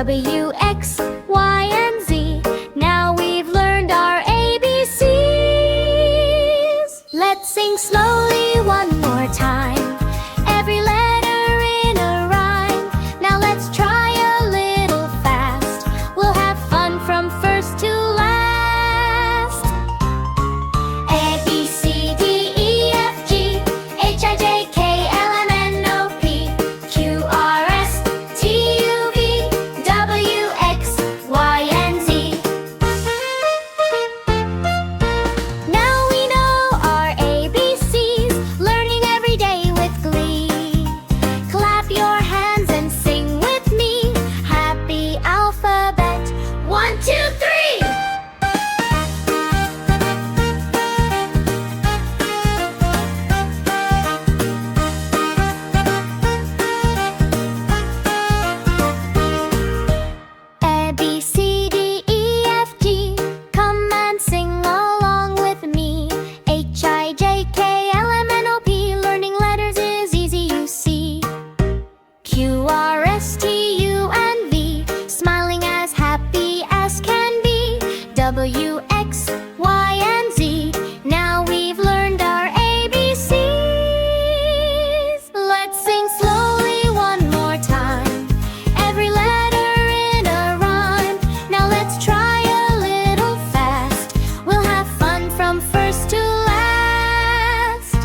W, X, Y, and Z. Now we've learned our ABCs. Let's sing slowly one more time. Every letter in a rhyme. Now let's try a little fast. We'll have fun from first to last. A, B, C, D, E, F, G, H, I, J, K, L, M, N, O, P, Q, R, S, T, U, V, W, X, Y, and Z. Now we know our ABCs, learning every day with glee. Clap your hands and sing with me. Happy alphabet. 1, 2, 3. A, B, C, D, E, F, G. Come and sing along with me. H, I, J, K, L, M, N, O, P. Learning letters is easy, you see. Q, R, S, T, U, and V. Smiling as happy as can be. W, X, Y, and Z. Now we've learned our ABCs. Let's sing slowly one more time. Every letter in a rhyme. Now let's try a little fast. We'll have fun from first to last.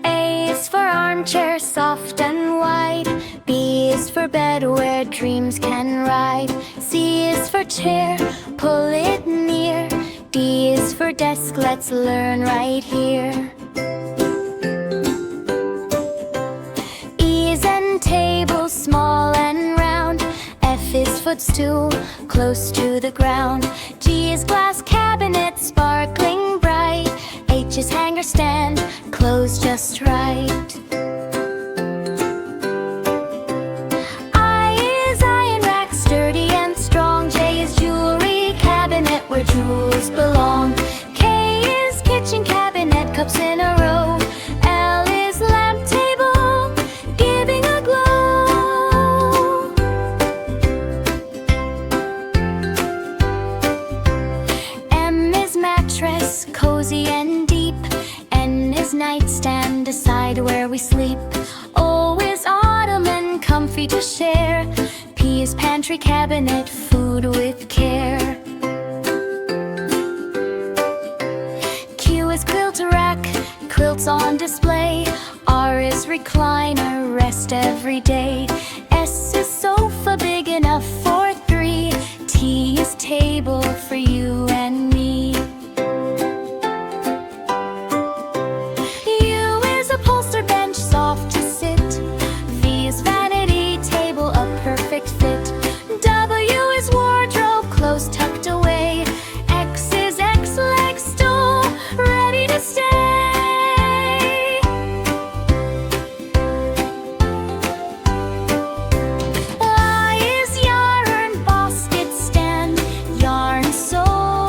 A is for armchair, soft and wide. B is for bed where dreams can ride. C is for chair, pull it near. D is for desk, let's learn right here. E is end table, small and round. F is footstool, close to the ground. G is glass cabinet, sparkling bright. H is hanger stand, closed just right. I is iron rack, sturdy and strong. J is jewelry cabinet where jewels belong. K is kitchen cabinet, cups in a row. L is lamp table, giving a glow. M is mattress, cozy and deep. N is nightstand, decide where we sleep. O is ottoman, comfy to share. P is pantry cabinet, food with care. Q is quilt rack, quilts on display. R is recliner, rest every day. S is sofa, big enough for 3. T is table for you and me. U is upholstered bench, soft to sit. V is vanity table, a perfect fit. W is wardrobe, clothes tucked away. X is X-leg stool, ready to stay. Y is yarn, basket stand, yarn sold.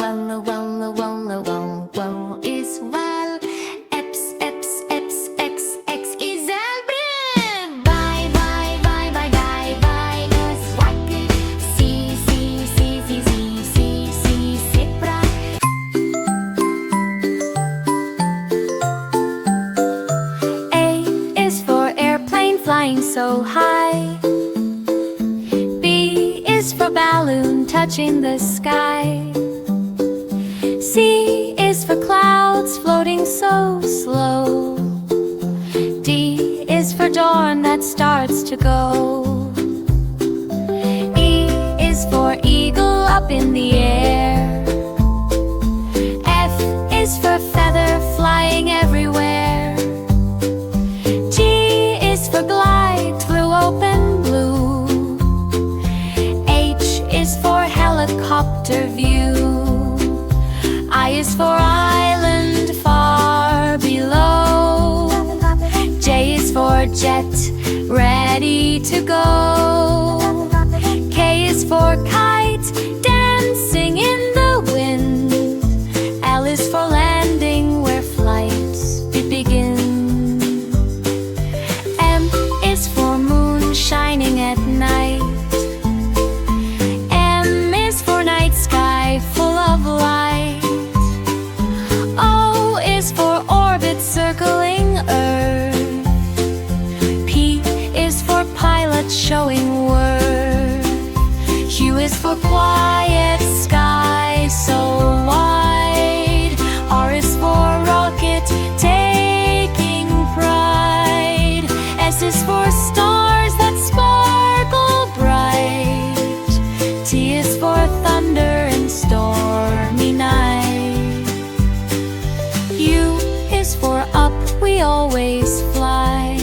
Well is well. Eps, eps, eps, X, X is elbrym. Bye, bye, bye, bye, bye, bye, is wacker. C, C, C, C, C, C, C, zebra. A is for airplane flying so high. B is for balloon touching the sky. C is for clouds floating so slow. D is for dawn that starts to go. E is for eagle up in the air. F is for feather flying everywhere. G is for glide through open blue. H is for helicopter view. I is for island far below. J is for jet, ready to go. K is for kite, dancing in the wind. L is for landing, where flights begin. M is for moon shining at night. M is for night sky full of light. Circling Earth. P is for pilot showing worth. Q is for quiet sky so wide. R is for rocket taking pride. S is for stars that sparkle bright. T is for thunder and stormy night. U is for up, we always fly.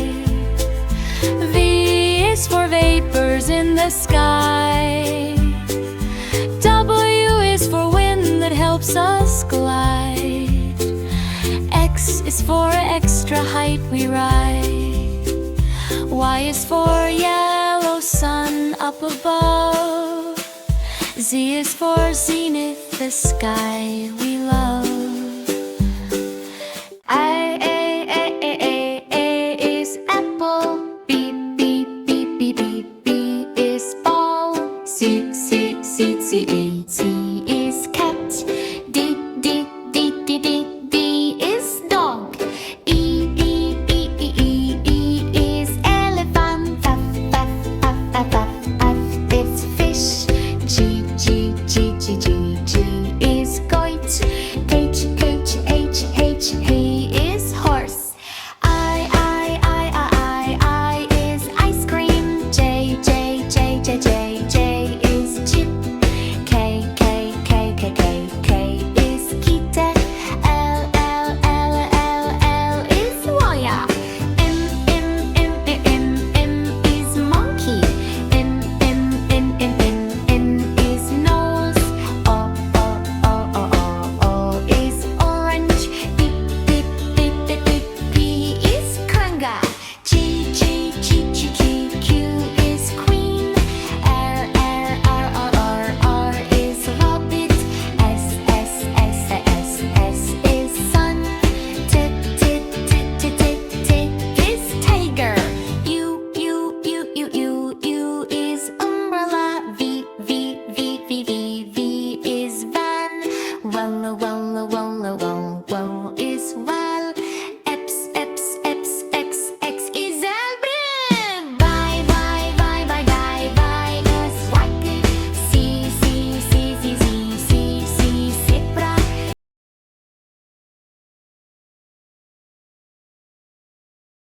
V is for vapors in the sky. W is for wind that helps us glide. X is for extra height we ride. Y is for yellow sun up above. Z is for zenith, the sky